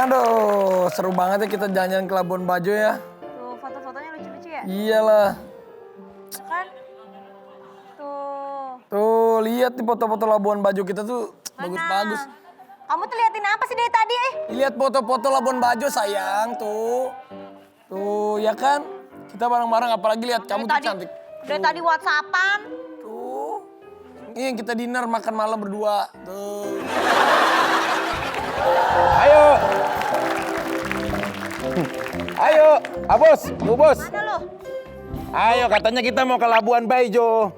Aduh, seru banget ya kita jalan-jalan ke Labuan Bajo ya. Tuh foto-fotonya lucu-lucu ya? Iyalah. Kan? Tuh. Tuh, lihat nih foto-foto Labuan Bajo kita tuh bagus-bagus. Kamu tuh liatin apa sih dari tadi Lihat foto-foto Labuan Bajo sayang, tuh. Tuh, ya kan? Kita bareng-bareng apalagi lihat kamu tuh cantik. Dari tadi WhatsAppan. Tuh. Ini yang kita dinner makan malam berdua. Tuh. Ayo. Ayo, Bos, Bu Bos. Mana lo? Ayo, katanya kita mau ke Labuan Bajo.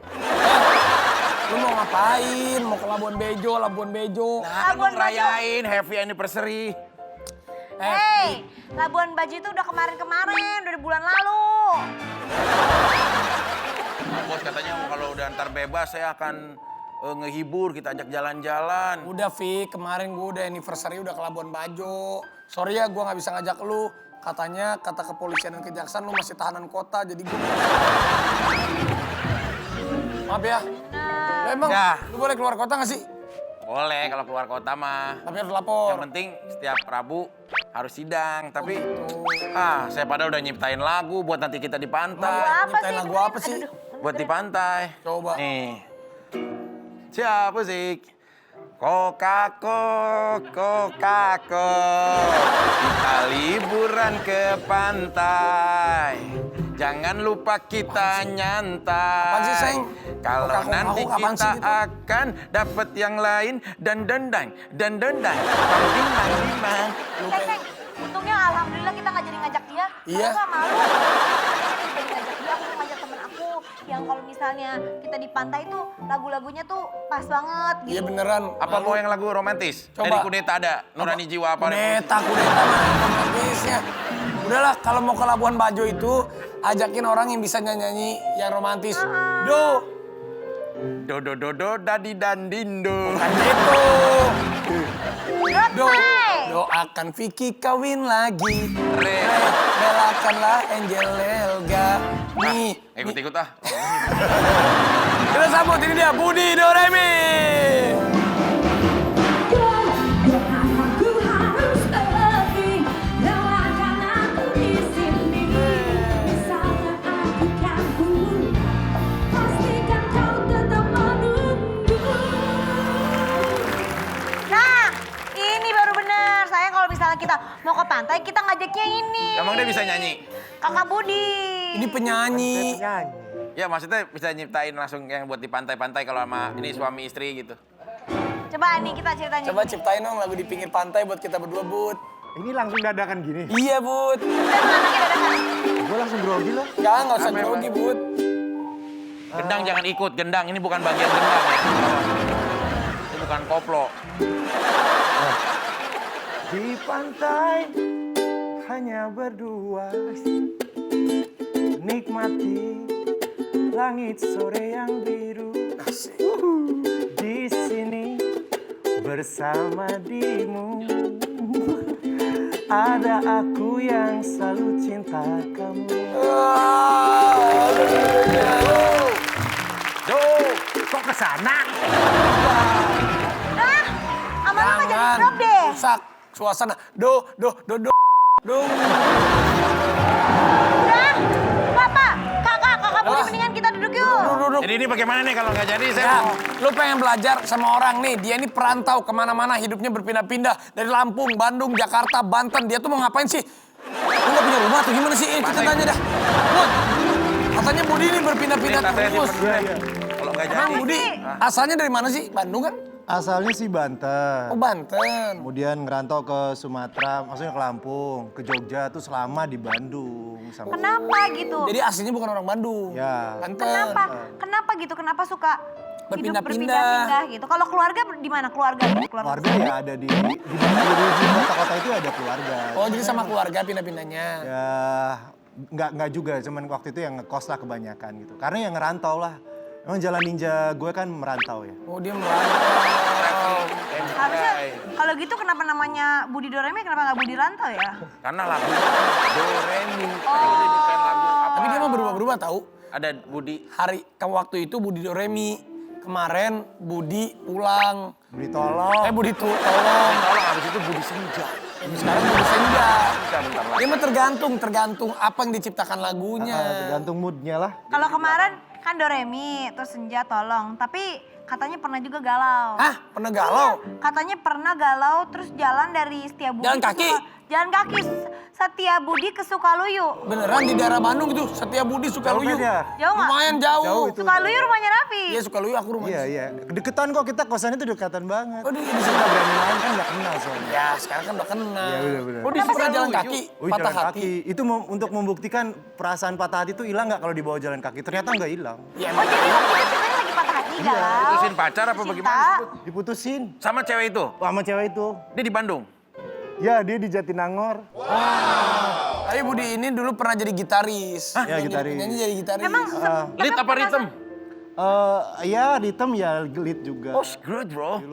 Lu mau ngapain? Mau ke Labuan Bajo, Labuan Bajo. Nah, Labuan mau ngerayain happy anniversary. Hei, Labuan Bajo itu udah kemarin-kemarin, udah bulan lalu. Nah, Bos katanya kalau udah ntar bebas saya akan ngehibur, kita ajak jalan-jalan. Udah, Vi, kemarin gue udah anniversary udah ke Labuan Bajo. Sorry ya, gue nggak bisa ngajak lu. Katanya, kata kepolisian dan kejaksaan lu masih tahanan kota, jadi gue... Maaf ya. Lu emang, lu boleh keluar kota nggak sih? Boleh kalau keluar kota mah. Tapi harus lapor. Yang penting setiap Rabu harus sidang. Tapi, saya padahal udah nyiptain lagu buat nanti kita di pantai. Nyiptain lagu apa sih? Buat di pantai. Coba. Nih. Siapa sih? Kokako, kita liburan ke pantai. Jangan lupa kita nyantai. Apaan sih, Seng? Kalau Kokako, nanti apaan sih kita gitu? akan dapat yang lain dan dendang, panding, mang. Seng, untungnya alhamdulillah kita nggak jadi ngajak dia. Iya. Kalau nggak malu. Kita jadi ngajak dia, aku mau ngajak temen aku. Yang kalau misalnya kita di pantai tuh lagu-lagunya tuh pas banget gitu. Iya beneran. Apa mau yang lagu romantis? Coba. Dari Kudeta ada, Nurani Jiwa apa? Kudeta mana romantisnya. Udahlah, kalau mau ke Labuan Bajo itu, ajakin orang yang bisa nyanyi yang romantis. Do. Dadi dan dindo. Kan gitu. Do. Hai. Doakan Vicky kawin lagi. Re. Relakanlah Angel Elga. Nih. Ikut-ikut ah. Kita sambut, ini dia Budi Doremi. Nah, ini baru bener. Sayang kalau misalnya kita mau ke pantai, kita ngajaknya ini. Emang dia bisa nyanyi? Kakak Budi. Ini penyanyi. Ya maksudnya bisa nyiptain langsung yang buat di pantai-pantai kalau sama ini suami istri gitu. Coba nih kita ceritanya. Coba ciptain dong lagu di pinggir pantai buat kita berdua, Bud. Ini langsung dadakan gini? Iya, Bud. Udah anaknya dadakan. Gue langsung grogi loh. Jangan, nggak usah grogi, Bud. Gendang jangan ikut, gendang. Ini bukan bagian gendang ya. Ini bukan koplo. Di pantai hanya berdua, nikmati langit sore yang biru. Di sini bersama dirimu, ada aku yang selalu cinta kamu. Do, Kok kesana? Nah, sama lu nggak jadi drop deh. Rusak suasana. Do. Udah, Bapak, kakak Budi mendingan kita duduk yuk. Duduk. jadi ini bagaimana nih kalau nggak jadi saya Ya, mau... lu pengen belajar sama orang nih. Dia ini perantau kemana-mana, hidupnya berpindah-pindah. Dari Lampung, Bandung, Jakarta, Banten. Dia tuh mau ngapain sih? Lu gak punya rumah tuh gimana sih? Kita tanya dah. Bud, katanya Budi ini berpindah-pindah Ini katanya terus. sih berdua. Kalau nggak Emang jadi... Budi asalnya dari mana sih? Bandung kan? Asalnya sih Banten. Oh, Banten. Kemudian ngerantau ke Sumatera, maksudnya ke Lampung, ke Jogja tuh selama di Bandung. Kenapa gitu? Jadi aslinya bukan orang Bandung. Ya. Banten. Kenapa gitu? Kenapa suka hidup Berpindah-pindah. berpindah-pindah gitu? Kalau keluarga di mana? Keluarga. Keluarga ya ada di kota-kota itu ada keluarga. Oh, jadi sama keluarga pindah-pindahnya. Ya nggak juga, cuman waktu itu yang ngekos lah kebanyakan gitu. Karena yang ngerantau lah. Emang jalan ninja gue kan merantau ya. Oh, dia merantau. Harusnya kalau gitu kenapa namanya Budi Doremi? Kenapa nggak Budi Rantau ya? Karena lagu Do, Re, Mi. Kalau dia nyiptain lagu apa? Tapi dia mah berubah-berubah tahu. Ada Budi. Waktu itu Budi Doremi. Kemarin Budi pulang. Budi tolong. Budi tolong. Tolong habis itu Budi Senja. Sekarang Budi Senja. Bentar lagi. Dia mah tergantung apa yang diciptakan lagunya. Tergantung moodnya lah. Kalau kemarin kan Doremi, terus Senja tolong. Tapi katanya pernah juga galau. Hah? Pernah galau? Katanya pernah galau terus jalan dari Setiabudi. Jalan kaki? Jalan kaki Setiabudi ke Sukaluyu. Beneran di daerah Bandung itu, Setiabudi Sukaluyu. Jauh kan ya? Jauh nggak? Lumayan jauh. Jauh itu. Sukaluyu rumahnya Raffi. Iya Sukaluyu aku rumahnya. Iya. Deketan kok, kita kosannya tuh dekatan banget. Oh, di Kita sini. berani main kan nggak kenal soalnya. Ya sekarang kan udah kenal. Iya, bener-bener. Oh di sini pernah jalan kaki, Wih, patah jalan hati. kaki. Itu untuk membuktikan perasaan patah hati itu hilang nggak kalau dibawa jalan kaki. Ternyata nggak hilang. Ya, Oh jadi waktu itu ceritanya lagi patah hati galau. Putusin pacar apa Cinta. bagaimana? Diputusin Sama cewek itu? sama cewek itu. Dia di Bandung? Ya, dia di Jatinangor. Tapi Budi ini dulu pernah jadi gitaris. Ya, gitaris. Nyanyi jadi gitaris. Emang Lead apa rhythm? Ya, Ritem ya lead juga. Oh, good bro. Di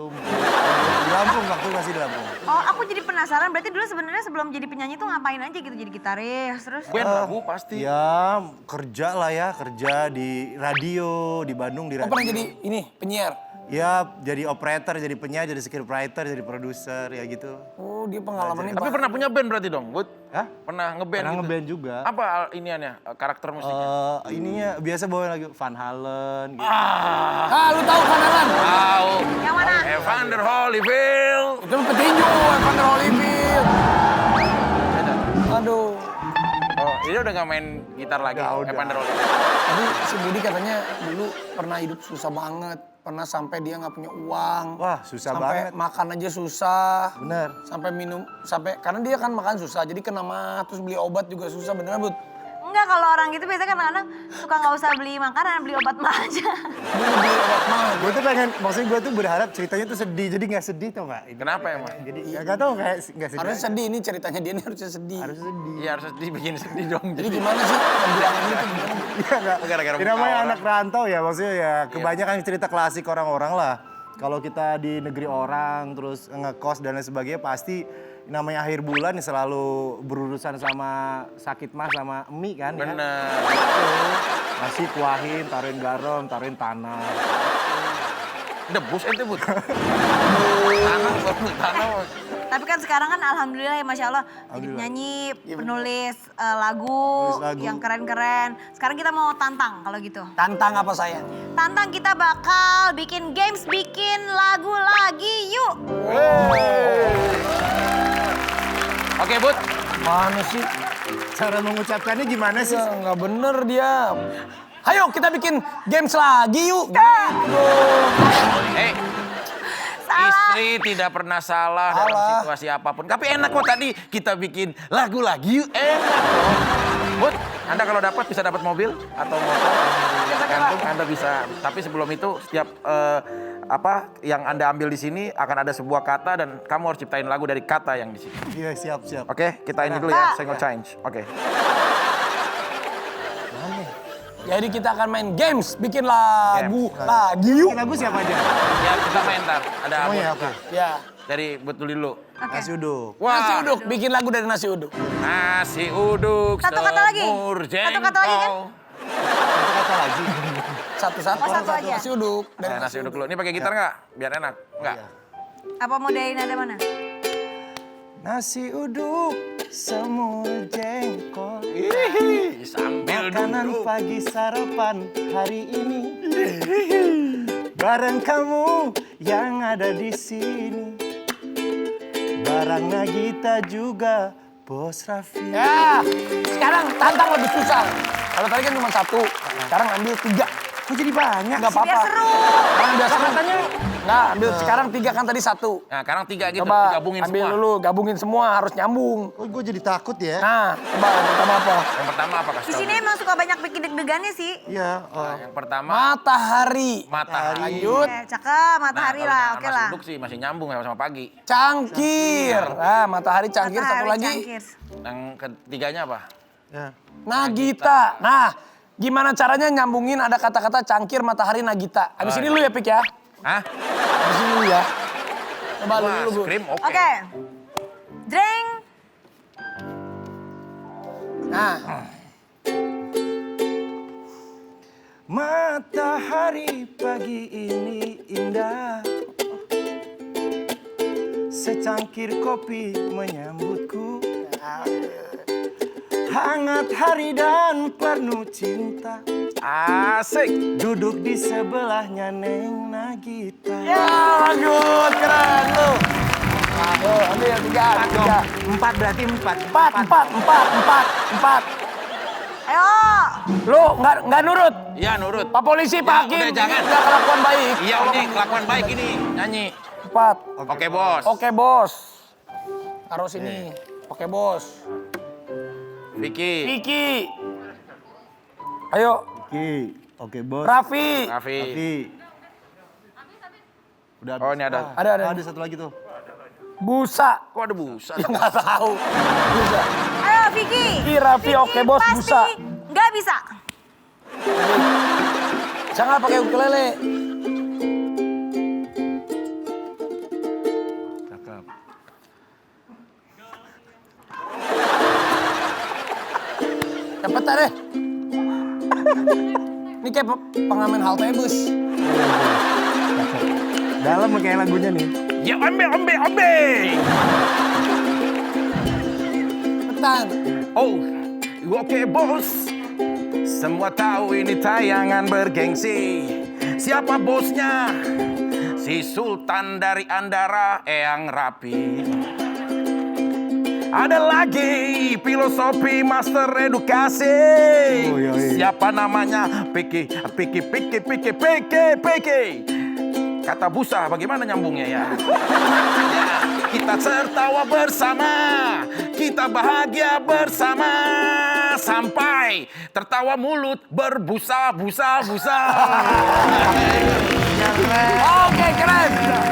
Lampung, waktu masih di Lampung. Oh aku jadi penasaran berarti dulu sebenarnya sebelum jadi penyanyi tuh ngapain aja gitu jadi gitaris terus. Band lagu pasti. Ya, kerja lah ya, kerja di radio, di Bandung di Oh radio. pernah jadi ini penyiar. Ya, jadi operator, jadi penyanyi, jadi scriptwriter, jadi produser, ya gitu. Oh dia pengalamannya Tapi pernah punya band berarti dong, Bud? Hah? Pernah ngeband Pernah gitu? ngeband juga. Apa iniannya, karakter musiknya? Ininya biasa bawa lagi Van Halen gitu. Ah lu tahu Kanalan? Tahu. Yang mana? Evander Holyfield. Itu petinju Evander Holyfield. Aduh. Oh, dia udah gak main gitar lagi, Udah. Evander Holyfield. Tapi si Budi katanya dulu pernah hidup susah banget. Pernah sampai dia nggak punya uang. Wah, susah sampai banget. makan aja susah. Bener. Sampai minum, karena dia kan makan susah. Jadi kena mah, terus beli obat juga susah. Beneran Bud? Enggak kalau orang gitu biasanya kadang-kadang suka nggak usah beli makanan beli obat mah aja. Dia beli obat mah. Gue tuh pengen, maksudnya gue tuh berharap ceritanya tuh sedih, jadi nggak sedih tau gak? Kenapa emang? Jadi nggak tau kayak nggak sedih. Harusnya sedih ini ceritanya dia ini harusnya sedih. Harus sedih. Iya harus dibikin sedih dong. Jadi gimana sih pembilangan itu gimana? Iya nggak. Gara-gara Ini muka namanya orang. anak rantau ya, maksudnya ya kebanyakan cerita klasik orang-orang lah. Kalau kita di negeri orang terus ngekos dan lain sebagainya pasti namanya akhir bulan selalu berurusan sama sakit mah sama mie kan ya. Bener. Nasi kuahin, taruhin garam, taruhin tanah. Debus ente, Bud. Tanah. Tapi kan sekarang kan alhamdulillah ya Masya Allah jadi Alhamdulillah. penyanyi, penulis lagu, Penulis lagu. yang keren-keren. Sekarang kita mau tantang kalau gitu. Tantang apa saya? Tantang kita bakal bikin games, bikin lagu lagi yuk. Oke, Bud. Mana sih? Cara mengucapkannya gimana sih? Ya, nggak bener dia. Ayo kita bikin games lagi yuk. Eh, Salah. istri tidak pernah salah dalam Salah. situasi apapun. Tapi enak kok tadi kita bikin lagu lagi yuk. Enak kok. Bud, Anda kalau dapat bisa dapat mobil atau motor. Tergantung Anda bisa. Tapi sebelum itu setiap apa yang Anda ambil di sini akan ada sebuah kata dan kamu harus ciptain lagu dari kata yang di sini. Iya siap. Oke, kita ini dulu ya, single change. Oke. Jadi kita akan main games, bikin lagu lagi yuk. Lagu siapa aja? Ya, kita main ntar. Ada Oh Bud. ya, oke. Ya. Dari Bud dulu. Oke. Nasi uduk. Nasi uduk, bikin lagu dari nasi uduk. Nasi uduk, Satu kata lagi. semur Satu kata lagi kan? jengkol. Satu kata lagi. Satu-satu. Oh, satu aja. Nasi uduk. Dari Nah, nasi uduk dulu. Ini pakai gitar nggak? Biar enak. Nggak? Apa mau dari nada mana? Nasi uduk, semur jengkol. Ih, sambil Makanan duduk. pagi sarapan hari ini. Bareng kamu yang ada di sini. Bareng Nagita juga, Bos Raffi. Ya, sekarang tantang lebih susah. Kalau tadi kan cuma satu, sekarang ambil 3. Kok jadi banyak? Nggak Biar apa-apa. seru. Sekarang biar seru. Nggak, ambil sekarang 3 kan tadi 1. Nah, sekarang 3 gitu. Coba Gabungin ambil semua. dulu, gabungin semua, harus nyambung. Kok gue jadi takut ya? Nah, coba yang pertama apa? Yang pertama apa kasih Di tahu? sini emang suka banyak bikin deg-degannya sih. Iya. Nah, yang pertama Matahari. matahari. Lanjut. Cakep, matahari Nah, lah, kalau oke nasi lah. uduk sih masih nyambung sama pagi. Cangkir. Nah, matahari cangkir, satu Matahari, lagi. cangkir. Yang ketiganya apa? Ya. Nagita. Nah, gimana caranya nyambungin ada kata-kata cangkir, matahari, Nagita. Abis ini lu ya, Pik ya. Hah? Abis ini lu ya. Coba lu Wah, dulu, Bu. scream oke. Oke. Dreng. Nah, Matahari pagi ini indah, secangkir kopi menyambutku. Hangat hari dan penuh cinta. Asik. Duduk di sebelahnya Neng Nagita. Ya, bagus, keren lu. Oh, ambil tiga. Empat berarti empat. Empat. Ayo. Lu nggak nurut? Iya nurut. Pak polisi, Ya, Pak Hakim, udah, jangan. nggak kelakuan baik. Iya ini kelakuan baik ini nyanyi. Empat. Oke bos. Oke, bos. Taruh sini. Oke, bos. Vicky. Kiki. Ayo, Oke bos. Raffi. Raffi. Tapi udah Oh ini ada. Ada. Ada satu lagi tuh. Busa. Kok ada busa? Ya nggak tahu. Busa. Ayo Vicky. Vicky, Raffi, oke, bos, pasti busa. nggak bisa. Jangan pakai ukulele. Cakep. Cepetan deh. Ini kayak pengamen halte bus. Dalam kayak lagunya nih. Ya ombe. Cepetan. Oh, oke bos. Semua tahu ini tayangan bergengsi. Siapa bosnya? Si Sultan dari Andara, Eyang Rapi. Ada lagi filosofi master edukasi. Oh, iya. Siapa namanya? Piki. Kata busa, bagaimana nyambungnya ya? Ya, kita tertawa bersama, kita bahagia bersama, sampai tertawa mulut berbusa-busa. Oke, keren.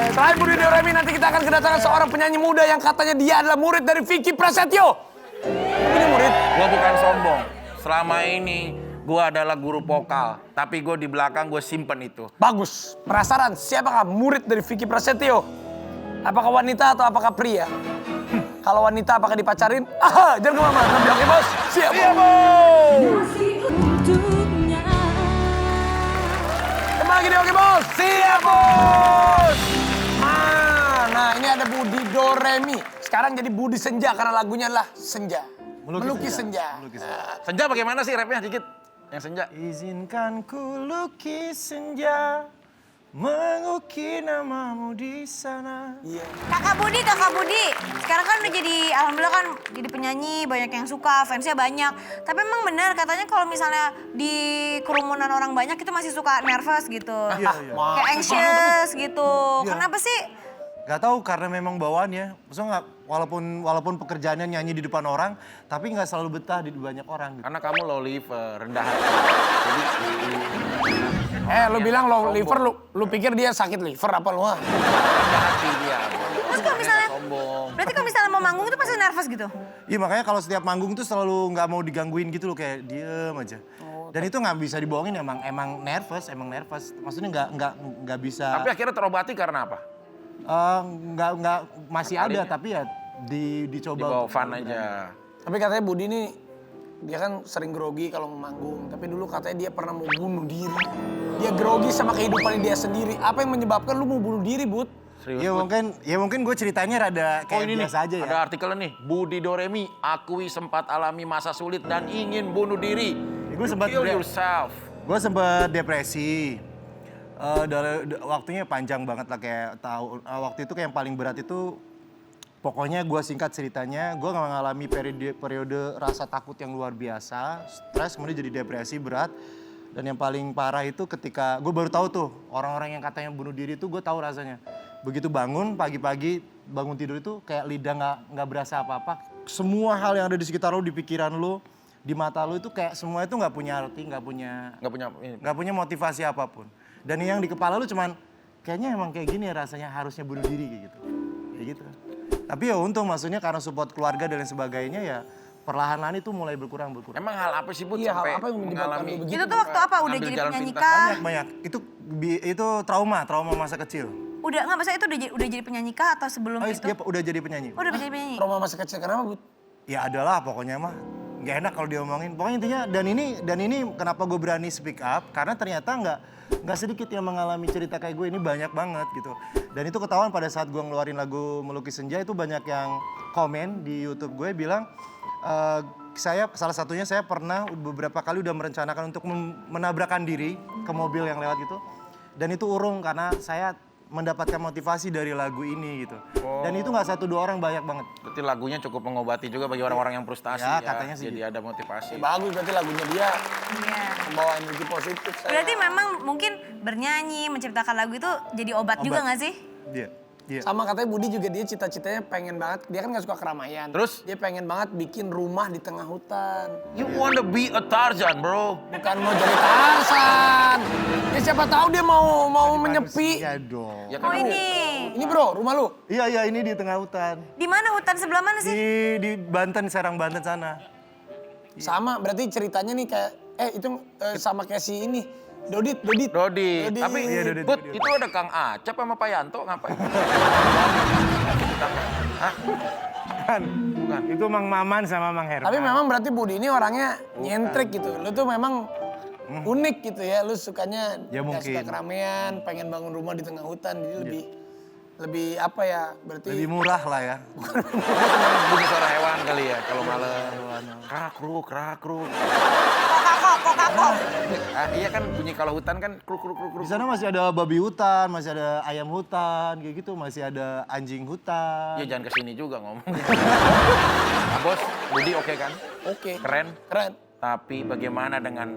Selain Budi Doremi, nanti kita akan kedatangan seorang penyanyi muda yang katanya dia adalah murid dari Vicky Prasetyo. Ini murid. Gua bukan sombong. Selama ini gua adalah guru vokal, tapi gue di belakang gue simpen itu. Bagus. Penasaran siapakah murid dari Vicky Prasetyo? Apakah wanita atau apakah pria? Kalau wanita apakah dipacarin? Aha, jangan kemana-mana. Oke bos, siap bos. Kembali lagi di Oke Bos. Siap bos. Nah ini ada Budi Doremi. Sekarang jadi Budi Senja karena lagunya adalah Senja. Melukis senja. Senja bagaimana sih rapnya dikit? Yang senja. Izinkan ku lukis senja, mengukir namamu di sana. Iya. Kakak Budi. Sekarang kan udah jadi, alhamdulillah kan jadi penyanyi, banyak yang suka, fansnya banyak. Tapi emang benar katanya kalau misalnya di kerumunan orang banyak itu masih suka nervous gitu. Iya. Kayak anxious gitu. Iya. Kenapa sih? Gak tahu karena memang bawaannya. Maksudnya walaupun pekerjaannya nyanyi di depan orang, tapi nggak selalu betah di banyak orang. Gitu. Karena kamu low liver, rendah hati. Lu bilang lo liver, lu pikir dia sakit liver apa lu? Rendah hati dia. Terus kalau misalnya, Sombong. berarti kalau misalnya mau manggung itu pasti nervous gitu? Iya makanya kalau setiap manggung tuh selalu nggak mau digangguin gitu loh, kayak diem aja. Dan itu nggak bisa dibohongin, emang nervous. Maksudnya nggak bisa. Tapi akhirnya terobati karena apa? Nggak masih ada, tapi ya dicoba. Dibawa fun aja. Tapi katanya Budi ini, dia kan sering grogi kalau mau manggung. Tapi dulu katanya dia pernah mau bunuh diri. Dia grogi sama kehidupan dia sendiri. Apa yang menyebabkan lu mau bunuh diri, Bud? Serius, Ya mungkin gue ceritanya rada kayak ini biasa nih, aja ya. ada artikelnya nih. Budi Doremi akui sempat alami masa sulit dan ingin bunuh diri. Gue sempat Kill yourself. depresi. Waktunya panjang banget lah, kayak waktu itu kayak yang paling berat itu, pokoknya gue singkat ceritanya, gue mengalami periode rasa takut yang luar biasa, stres, kemudian jadi depresi berat. Dan yang paling parah itu ketika gue baru tahu tuh orang-orang yang katanya bunuh diri itu, gue tahu rasanya. Begitu bangun pagi-pagi, bangun tidur itu kayak lidah nggak berasa apa-apa. Semua hal yang ada di sekitar lo, di pikiran lo, di mata lo itu kayak semua itu nggak punya arti, nggak punya motivasi apapun. Dan yang di kepala lu cuman kayaknya emang kayak gini ya rasanya, harusnya bunuh diri kayak gitu. Tapi ya untung maksudnya karena support keluarga dan lain sebagainya, ya perlahan-lahan itu mulai berkurang. Emang hal apa sih, Bud, Iya, hal sampai apa yang menyebabkan mengalami lu begitu? Itu tuh waktu apa? Udah ngambil jadi jalan penyanyi pintas? kah? Banyak. Itu trauma masa kecil. Udah, nggak maksudnya itu udah jadi penyanyi kah atau sebelum itu? Dia udah jadi penyanyi. Oh, udah jadi penyanyi. Trauma masa kecil kenapa, Bud? Ya adalah pokoknya mah nggak enak kalau diomongin. Pokoknya intinya dan ini kenapa gue berani speak up karena ternyata nggak sedikit yang mengalami cerita kayak gue, ini banyak banget gitu. Dan itu ketahuan pada saat gue ngeluarin lagu Melukis Senja, itu banyak yang komen di YouTube gue bilang salah satunya saya pernah beberapa kali udah merencanakan untuk menabrakkan diri ke mobil yang lewat gitu. Dan itu urung karena saya mendapatkan motivasi dari lagu ini gitu. Dan itu nggak 1-2 orang, banyak banget. Berarti lagunya cukup mengobati juga bagi orang-orang yang frustasi Ya, katanya sih Jadi gitu. ada motivasi. Bagus berarti lagunya dia Iya. membawa energi positif. Saya. Berarti memang mungkin bernyanyi, menciptakan lagu itu jadi obat juga nggak sih? Iya. Sama katanya Budi juga dia cita-citanya pengen banget, dia kan gak suka keramaian. Terus? Dia pengen banget bikin rumah di tengah hutan. You wanna be a Tarzan, bro. Bukan mau jadi Tarzan. Ya siapa tahu dia mau menyepi. Iya dong. Ya Oh kan, Ini bro, rumah lu? Iya, ini di tengah hutan. Di mana hutan sebelah mana sih? Di Banten, Serang Banten sana. Sama, berarti ceritanya nih kayak, itu sama kayak si ini. Dodit. Dodi. Tapi, Iya, Dodi. Bud, itu ada Kang Acap sama Pak Yanto ngapain? Hah? Bukan. Itu Mang Maman sama Mang Herman. Tapi memang berarti Budi ini orangnya nyentrik gitu. Lu tuh memang unik gitu ya. Lu sukanya Ya, gak suka mungkin. keramaian, pengen bangun rumah di tengah hutan. Jadi lebih apa ya, berarti... lebih murah lah ya. Bunyi suara hewan kali ya kalau malam. Krakruk. Kokakok. Iya kan bunyi kalau hutan kan kruk. Di sana masih ada babi hutan, masih ada ayam hutan, kayak gitu, masih ada anjing hutan. Ya jangan kesini juga ngomong. Nah, Bos, Budi oke kan? Oke. Keren. Tapi bagaimana dengan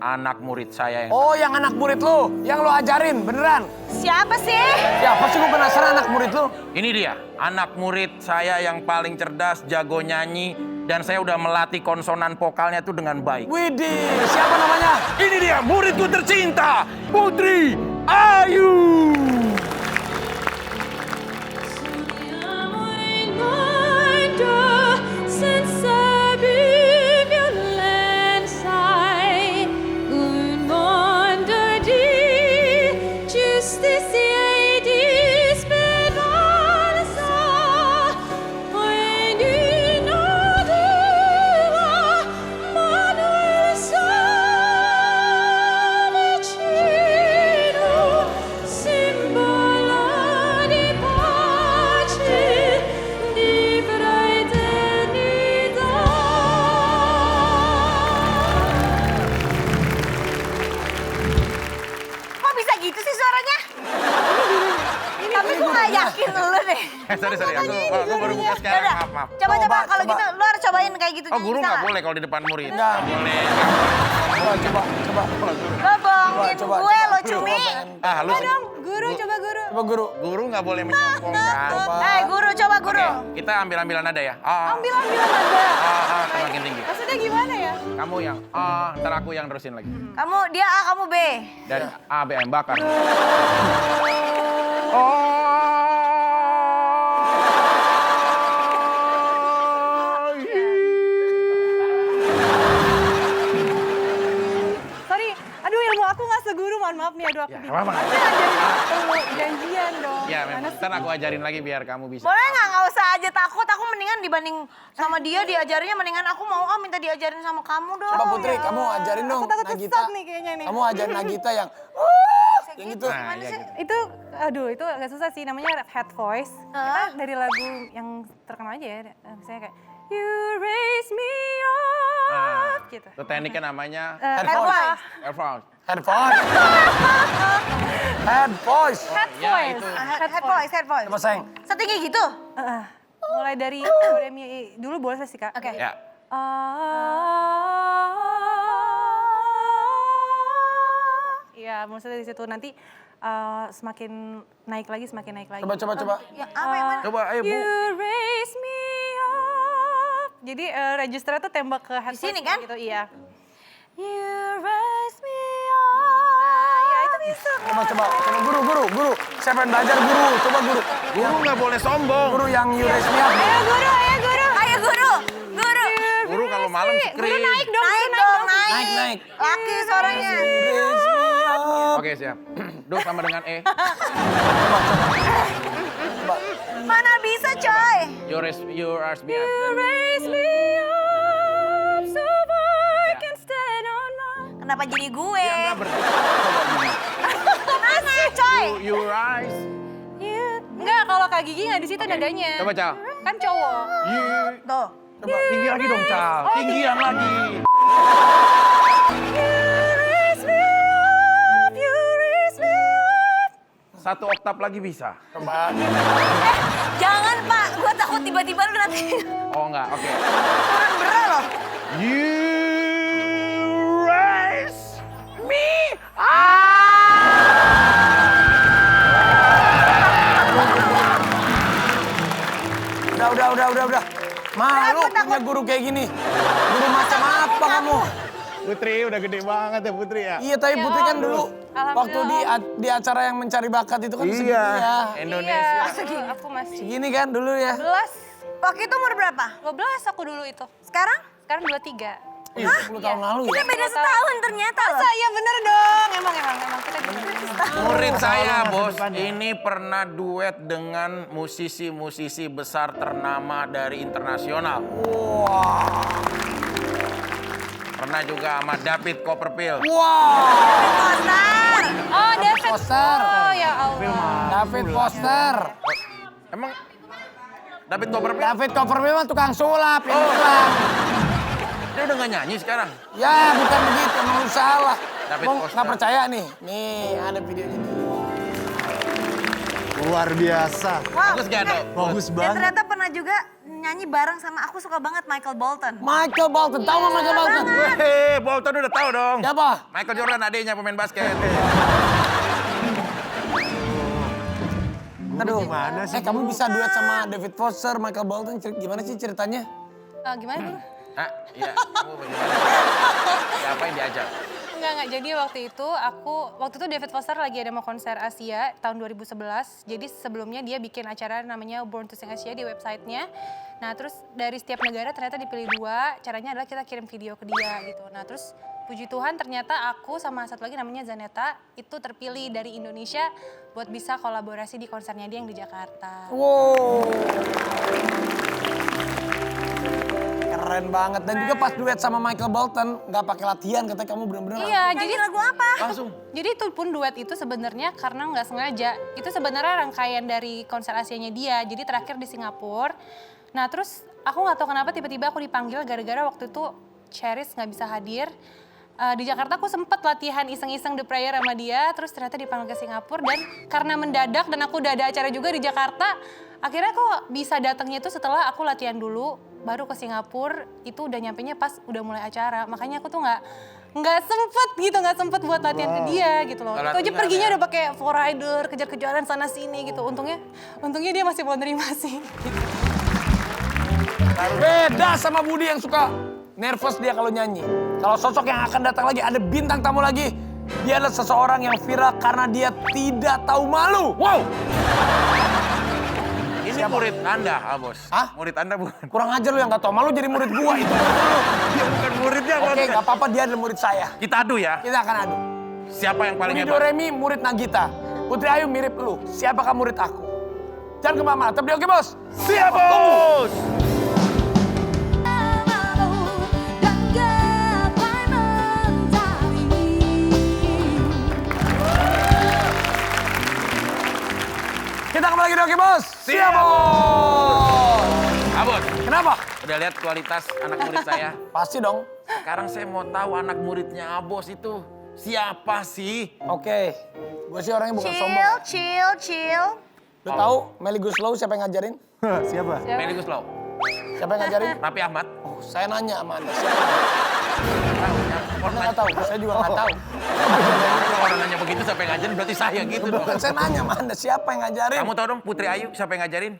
anak murid saya yang... Oh, yang anak murid lu, yang lu ajarin, beneran? Siapa sih? Siapa sih gue penasaran anak murid lu? Ini dia, anak murid saya yang paling cerdas, jago nyanyi, dan saya udah melatih konsonan vokalnya tuh dengan baik. Widih, siapa namanya? Ini dia, muridku tercinta, Putri Ayu. Kok bisa gitu sih suaranya? Tapi gue gak yakin lu deh. Sorry, aku baru buka sekarang, Yaudah, maaf. Coba Coba. kalau gitu lu harus cobain kayak gitu. Oh, guru bisa nggak boleh kalau di depan murid? Nggak. Nggak boleh. Coba. Lo bohongin Coba. gue lo cumi. Ah, lu Guru, coba guru. Coba guru. guru nggak boleh menyombongkan. Guru, coba guru. Oke, kita ambil-ambilan nada ya. Ambil-ambilan nada. Semakin tinggi. Maksudnya gimana ya? Kamu yang ntar aku yang terusin lagi. Kamu, dia A, kamu B. Dari A, B, M, bakar. Sorry, aduh ilmu aku nggak seguru, mohon maaf nih, aduh aku Ya, di... apa-apa. Harusnya ngajarin janjian dong. Ya, memang. Mana sih? Ntar aku ajarin lagi biar kamu bisa. Boleh nggak usah aja takut, aku mendingan dibanding sama dia diajarinnya mendingan aku mau minta diajarin sama kamu dong. Coba Putri, kamu ajarin dong Aku takut Nagita. sesat nih kayaknya nih. Kamu ajarin Nagita yang yang gitu. Nah, Gimana iya sih? gitu. Itu, aduh itu agak susah sih, namanya head voice. Kita dari lagu yang terkenal aja ya, misalnya kayak You raise me up, gitu. Itu tekniknya namanya Head voice. voice. air voice. Head voice. Head voice. Head Ya, voice. itu. Head voice, head voice. Coba sayang. Setinggi gitu? Mulai dari do, re, mi, dulu boleh sih Kak? Oke. Ya. Iya, maksudnya dari situ nanti semakin naik lagi. Coba. Yang apa yang mana? Coba, ayo Bu. You raise me up. Jadi register tuh tembak ke head Di sini voice kan? gitu, iya. You raise me up. Ya itu bisa. Coba. Guru. Saya pengen belajar guru. Coba guru. Guru nggak boleh sombong. Guru yang you raise me up. Ayo guru. Ayo guru. Guru kalau malam screen. Guru naik dong. Naik. Laki suaranya. You raise me up. Oke, siap. Do sama dengan E. Mana bisa coy? You raise me up. Raise me up. Kenapa jadi gue? Ya enggak berarti. Coba gini. Mana, coy? Your eyes. Enggak, kalau Kak Gigi nggak di situ nadanya. Coba, Cal. Kan cowok. Tuh. Coba tinggi lagi dong, Cal. Tinggian lagi. Satu oktav lagi bisa. Jangan, Pak. Gue takut tiba-tiba lu nanti Oh enggak, oke. turun berat loh. You raise me Udah. Malu punya guru kayak gini. Guru macam apa kamu? Putri udah gede banget ya Putri ya. Iya, tapi Putri kan dulu waktu Alhamdulillah. di acara yang mencari bakat itu kan segini Iya. ya. Indonesia. Iya, aku masih Segini kan dulu ya. 12. Waktu itu umur berapa? 12 aku dulu itu. Sekarang? Sekarang 23. Ih, 10 tahun lalu Kita ya. beda setahun ternyata loh. Masa iya bener dong. Emang kita Murid saya, masa Bos, depan ya. ini pernah duet dengan musisi-musisi besar ternama dari internasional. Pernah juga sama David Copperfield. Koster. Oh, David Foster. Oh, ya Allah. David Foster. Emang David Copperfield? David Copperfield mah tukang sulap yang bilang. Dia udah gak nyanyi sekarang. Ya, bukan begitu, emang lu salah. David Mau Foster. nggak percaya nih? Nih, ada videonya nih. Luar biasa. Wow. Bagus gak, Dok? Bagus Dan banget. ternyata pernah juga nyanyi bareng sama aku suka banget Michael Bolton. Michael Bolton, tahu nggak Michael Bolton? Weh, Bolton udah tahu dong. Siapa? Michael Jordan adiknya pemain basket. Aduh, gimana sih, kamu bisa duet sama David Foster, Michael Bolton, gimana sih ceritanya? Gimana dulu? Hah? Iya, kamu bagaimana? Siapa yang diajak? Enggak. Jadi waktu itu David Foster lagi ada mau konser Asia tahun 2011. Jadi sebelumnya dia bikin acara namanya Born to Sing Asia di websitenya. Nah terus dari setiap negara ternyata dipilih 2. Caranya adalah kita kirim video ke dia gitu. Nah terus puji Tuhan ternyata aku sama satu lagi namanya Zaneta itu terpilih dari Indonesia buat bisa kolaborasi di konsernya dia yang di Jakarta. Wow. Keren banget. Dan juga pas duet sama Michael Bolton, nggak pakai latihan, katanya kamu bener-bener. Iya, Jadi jadi lagu apa? Langsung. Jadi itu pun duet itu sebenarnya karena nggak sengaja. Itu sebenarnya rangkaian dari konser Asianya dia. Jadi terakhir di Singapura. Nah terus aku nggak tahu kenapa tiba-tiba aku dipanggil gara-gara waktu itu Cheris nggak bisa hadir. Di Jakarta aku sempet latihan iseng-iseng The Prayer sama dia. Terus ternyata dipanggil ke Singapura. Dan karena mendadak dan aku udah ada acara juga di Jakarta. Akhirnya kok bisa datangnya itu setelah aku latihan dulu. Baru ke Singapura itu udah nyampenya pas udah mulai acara. Makanya aku tuh nggak sempet buat latihan ke dia gitu loh. Itu aja Latihan perginya ya? udah pakai rider, kejar-kejaran sana sini gitu. Untungnya dia masih mau nerima sih. Beda sama Budi yang suka nervous dia kalau nyanyi. Kalau sosok yang akan datang lagi, ada bintang tamu lagi. Dia adalah seseorang yang viral karena dia tidak tahu malu. Wow! Ini murid Anda, Bos. Hah? Murid Anda bukan? Kurang ajar lu yang gak tahu malu jadi murid gua itu. Dia bukan muridnya, Oke, Bos. gak apa-apa, dia adalah murid saya. Kita adu ya. Kita akan adu. Siapa yang paling Budi hebat? Doremi murid Nagita. Putri Ayu mirip lu. Siapakah murid aku? Jangan kemana-mana, tapi oke bos. Siap, Bos. Kita kembali lagi di Oke Bos. Siap, Bos. Bos. Kenapa? Udah lihat kualitas anak murid saya? Pasti dong. Sekarang saya mau tahu anak muridnya Abos itu siapa sih? Oke. Gue sih orangnya bukan sombong. Chill. Lu tahu Melly Guslow siapa yang ngajarin? Siapa? Melly Guslow. Siapa yang ngajarin? Raffi Ahmad. Oh, saya nanya sama Anda. Anda nggak tahu, saya juga nggak tahu. Kalau orang nanya begitu siapa yang ngajarin berarti saya gitu dong. Bukan saya nanya sama Anda, siapa yang ngajarin? Kamu tahu dong Putri Ayu siapa yang ngajarin?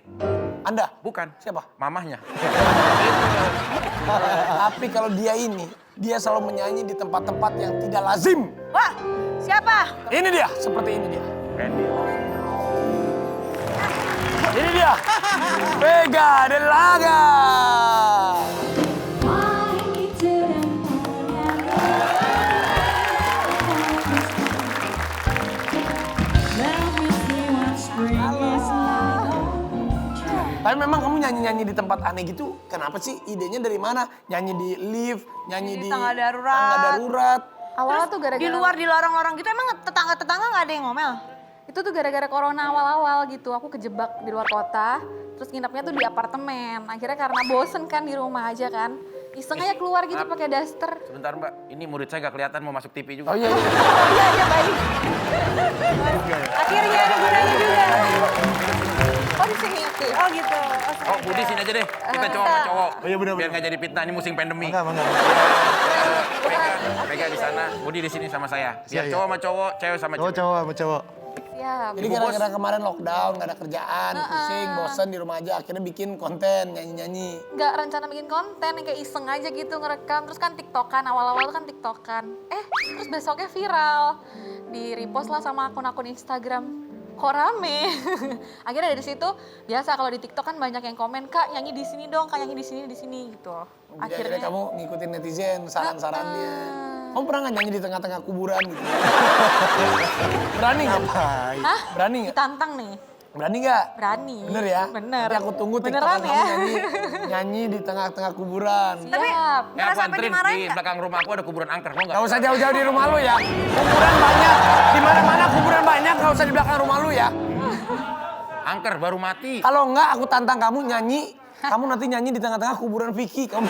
Anda? Bukan. Siapa? Mamahnya. Tapi kalau dia ini, dia selalu menyanyi di tempat-tempat yang tidak lazim. Wah, siapa? Ini dia, seperti ini dia. Randy. Ini dia, Vega Del Laga. Tapi memang kamu nyanyi-nyanyi di tempat aneh gitu, kenapa sih? Idenya dari mana? Nyanyi di lift, nyanyi di tangga darurat. tangga darurat. Awalnya tuh gara-gara Di luar di lorong-lorong gitu emang tetangga-tetangga nggak ada yang ngomel? itu tuh gara-gara corona awal-awal gitu. Aku kejebak di luar kota, terus nginepnya tuh di apartemen. Akhirnya karena bosen kan di rumah aja kan, iseng aja keluar gitu pakai daster. Sebentar Mbak, ini murid saya gak kelihatan mau masuk TV juga. Oh iya, iya. Oh iya baik. Akhirnya ada gunanya juga. Oh di sini oke. Oh gitu. Oh Budi sini aja deh, kita cowok sama cowok. Oh iya, benar, Biar benar. gak jadi fitnah, ini musim pandemi. Enggak. Pega di sana, Budi di sini sama saya. Biar Iya. cowok sama cowok, cewek sama cewek. Cowok sama cowok. Siap. Jadi gara-gara kemarin lockdown, gak ada kerjaan, pusing, bosen di rumah aja. Akhirnya bikin konten, nyanyi-nyanyi. Nggak rencana bikin konten, yang kayak iseng aja gitu ngerekam. Terus kan tiktokan, awal-awal kan tiktokan. Terus besoknya viral. Di repost lah sama akun-akun Instagram. Kok rame? Akhirnya dari situ, biasa kalau di tiktok kan banyak yang komen, Kak nyanyi di sini dong, Kak nyanyi di sini gitu. Jadi akhirnya kamu ngikutin netizen, saran-sarannya. Kamu pernah nggak nyanyi di tengah-tengah kuburan gitu? Berani nggak? Hah? Berani nggak? Ditantang nih. Berani nggak? Berani. Bener ya? Bener. Nanti aku tunggu Beneran tiktokan ya? kamu nyanyi di tengah-tengah kuburan. Tapi Siap. Ya aku sampai anterin, dimarahin di nggak? belakang rumah aku ada kuburan angker, mau Gak nggak? usah jauh-jauh di rumah lu ya. Kuburan banyak. Di mana-mana kuburan banyak, gak usah di belakang rumah lu ya. Angker baru mati. Kalau enggak aku tantang kamu nyanyi. Kamu nanti nyanyi di tengah-tengah kuburan Vicky. Kamu.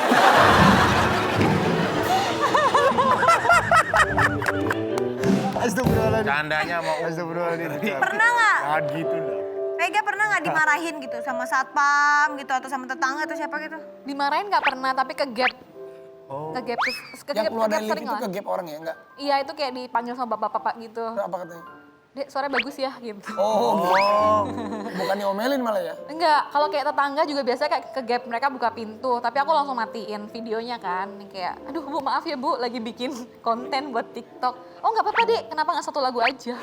Astagfirullahaladzim. Candanya mau Astagfirullahaladzim. Pernah nggak? Ah gitu dah. Vega pernah nggak dimarahin gitu sama satpam gitu atau sama tetangga atau siapa gitu? Dimarahin nggak pernah, tapi ke gap. Oh. Ke gap, Yang keluar dari lift sering itu lah. ke gap orang ya? Enggak? Iya itu kayak dipanggil sama bapak-bapak gitu. Apa katanya? Dek suaranya bagus ya gitu. Oh, bukan diomelin malah ya? Enggak, kalau kayak tetangga juga biasanya kayak ke gap mereka buka pintu, tapi aku langsung matiin videonya kan. Yang kayak, aduh Bu maaf ya Bu, lagi bikin konten buat TikTok. Oh nggak apa-apa Dek, kenapa nggak satu lagu aja?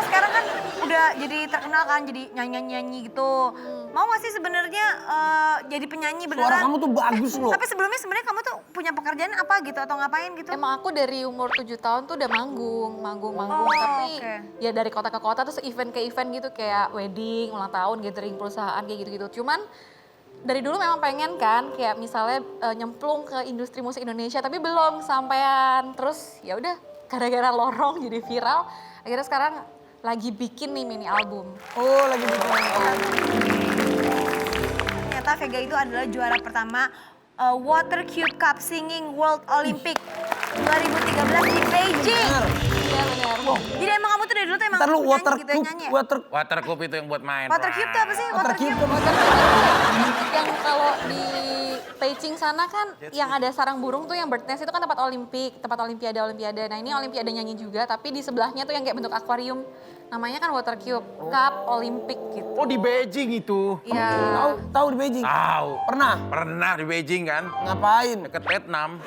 Sekarang kan udah jadi terkenal kan, jadi nyanyi-nyanyi gitu. Mau gak sih sebenarnya jadi penyanyi beneran? Suara kamu tuh bagus loh. Tapi sebelumnya sebenarnya kamu tuh punya pekerjaan apa gitu atau ngapain gitu? Emang aku dari umur 7 tahun tuh udah manggung. Oh, Tapi oke. ya dari kota ke kota terus event ke event gitu kayak wedding, ulang tahun, gathering perusahaan kayak gitu-gitu. Cuman dari dulu memang pengen kan kayak misalnya nyemplung ke industri musik Indonesia tapi belum sampean. Terus ya udah gara-gara lorong jadi viral. Akhirnya sekarang lagi bikin nih mini album. Oh, lagi bikin. Ternyata Vega itu adalah juara pertama Water Cube Cup Singing World Olympic 2013 di Beijing. Iya benar. Jadi emang kamu tuh dari dulu tuh emang Ntar lu penyanyi water gitu, cube, nyanyi ya? Water Cup itu yang buat main. Water Cube tuh apa sih? water cube. Yang kalau di Beijing sana kan yang ada sarang burung tuh yang bird nest itu kan tempat olimpik, tempat olimpiade. Nah ini olimpiade nyanyi juga tapi di sebelahnya tuh yang kayak bentuk akuarium. Namanya kan Water Cube Cup Olimpik gitu. Oh di Beijing itu. Iya. Tahu di Beijing? Tahu. Pernah? Pernah di Beijing kan? Ngapain? Deket Vietnam.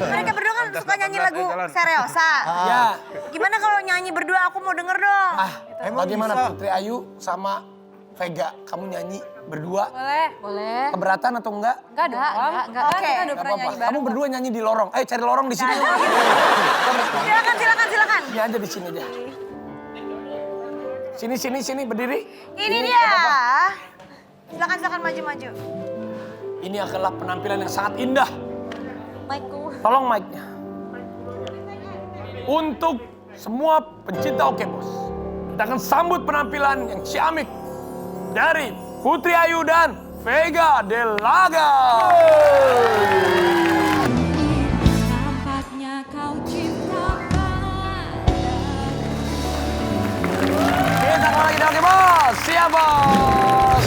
Mereka berdua kan suka nyanyi lagu Seriosa. Ya. Gimana kalau nyanyi berdua aku mau denger dong. Emang Bagaimana bisa? Putri Ayu sama Vega? Kamu nyanyi berdua? Boleh. Keberatan atau enggak? Enggak dong. Enggak. Oke. Gak apa-apa. Kamu berdua nyanyi di lorong. Cari lorong di sini. Silakan. Ini aja di sini aja. Sini berdiri. Ini dia. Silakan maju-maju. Ini adalah penampilan yang sangat indah. Mike-ku. Tolong mic-nya. Untuk semua pencinta Oke Bos, kita akan sambut penampilan yang ciamik dari Putri Ayu dan Vega Delaga. Nampaknya kau ciptakan. Kita kembali lagi di Oke Bos. Siap Bos.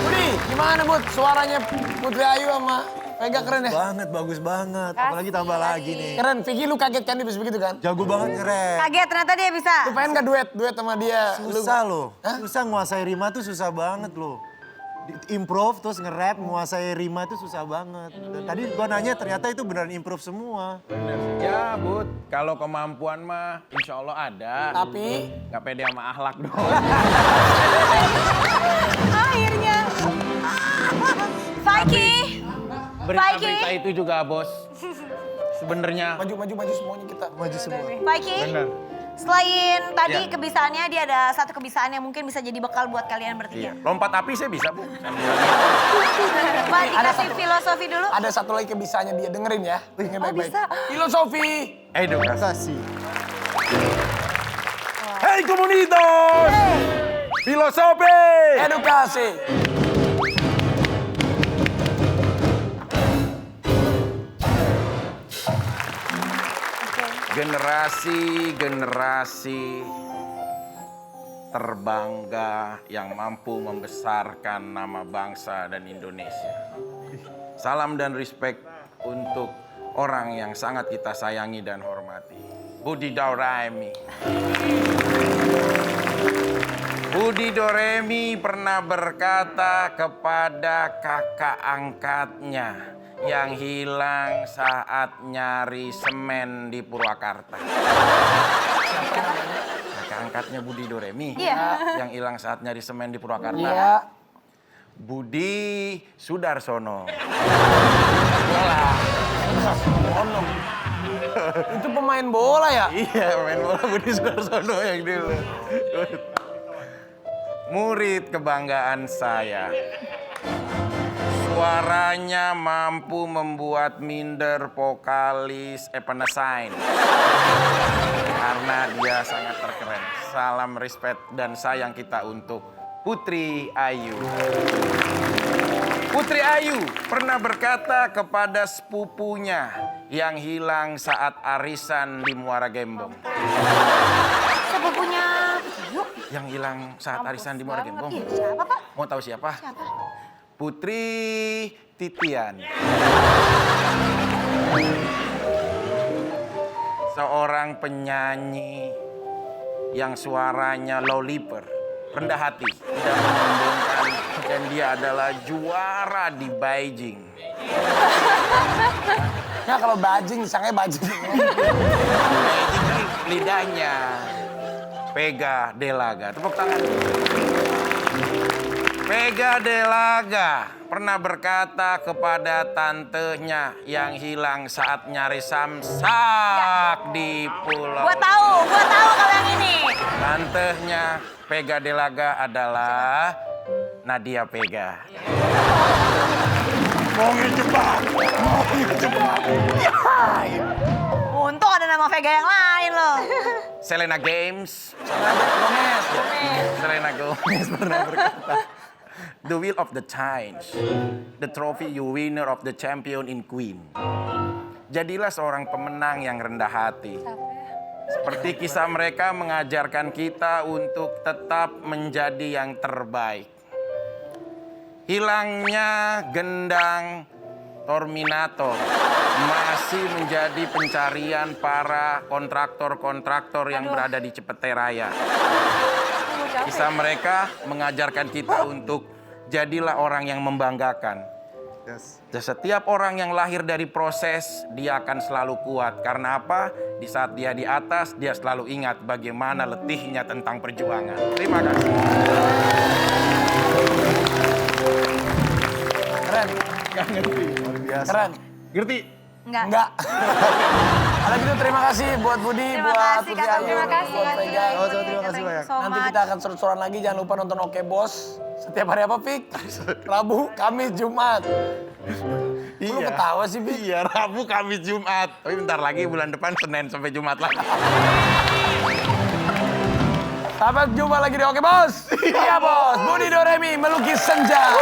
Budi, gimana Bud? Suaranya Putri Ayu sama Vega keren ya? Banget, bagus banget. Apalagi tambah lagi nih. Keren. Vicky lu kaget kan dia bisa begitu kan? Jago banget, keren. Kaget ternyata dia bisa. Lu pengen gak duet sama dia? Susah loh. Hah? Susah nguasai rima tuh susah banget loh. Improve terus nge-rap, menguasai rima itu susah banget. Dan tadi gua nanya ternyata itu beneran improve semua. Ya Bud, kalau kemampuan mah insya Allah ada. Tapi Gak pede sama akhlak dong. Akhirnya. Vicky. Berita-berita itu juga bos. Sebenarnya maju semuanya kita. Maju semua. Vicky. bener. Selain tadi Iya. kebisaannya, dia ada satu kebisaan yang mungkin bisa jadi bekal buat kalian Iya. bertiga. Lompat api saya bisa, Bu. Coba dikasih filosofi dulu. Ada satu lagi kebisaannya dia, dengerin ya. Dengerin baik-baik. bisa. Filosofi. Edukasi. Kasih. Hey komunitas! Filosofi! Edukasi. Generasi terbangga yang mampu membesarkan nama bangsa dan Indonesia. Salam dan respect untuk orang yang sangat kita sayangi dan hormati. Budi Doremi. Budi Doremi pernah berkata kepada kakak angkatnya yang hilang saat nyari semen di Purwakarta. Kakak angkatnya Budi Doremi Iya. yang hilang saat nyari semen di Purwakarta. Iya. Budi Sudarsono. Itu pemain bola ya? Iya, main bola Budi Sudarsono yang dulu. Murid kebanggaan saya. Suaranya mampu membuat minder vokalis Evanescence. Karena dia sangat terkeren. Salam respect dan sayang kita untuk Putri Ayu. Putri Ayu pernah berkata kepada sepupunya yang hilang saat arisan di Muara Gembong. Sepupunya Yuk. Yang hilang saat arisan di Muara Gembong. Iya, siapa Pak? Mau tahu siapa? Siapa? Putri Titian. Seorang penyanyi yang suaranya low liper, rendah hati, tidak menyombongkan, dan dia adalah juara di Beijing. Ya kalau bajing, disangkanya bajing. Beijing ini lidahnya. Pega Delaga, tepuk tangan. Pega Delaga pernah berkata kepada tantenya yang hilang saat nyari samsak di pulau. Gua tahu kalau yang ini. Tantenya Pega Delaga adalah Nadia Pega. Mau ngejebak. Untung ada nama Vega yang lain loh. Selena Games. Gomez. Selena Gomez pernah berkata, "The wheel of the times, the trophy you winner of the champion in Queen." Jadilah seorang pemenang yang rendah hati. Seperti kisah mereka mengajarkan kita untuk tetap menjadi yang terbaik. Hilangnya gendang Terminator masih menjadi pencarian para kontraktor-kontraktor yang berada di Cipete Raya. Kisah mereka mengajarkan kita untuk jadilah orang yang membanggakan. Yes. Dan setiap orang yang lahir dari proses, dia akan selalu kuat. Karena apa? Di saat dia di atas, dia selalu ingat bagaimana letihnya tentang perjuangan. Terima kasih. Keren. Luar biasa. Keren. Ngerti? Enggak. Enggak. Kalau gitu terima kasih buat Budi, Terima buat kasih Putri Kakak, Ayu, terima kasih. buat Vega. Oh, terima kasih banyak. Nanti kita akan seru-seruan lagi, jangan lupa nonton Oke Bos. Setiap hari apa, Pik? Rabu, Kamis, Jumat. Lu ketawa sih, Pik? Iya, Rabu, Kamis, Jumat. Tapi bentar lagi bulan depan Senin sampai Jumat lagi. Sampai jumpa lagi di Oke Bos. Iya Bos, Budi Doremi melukis senja.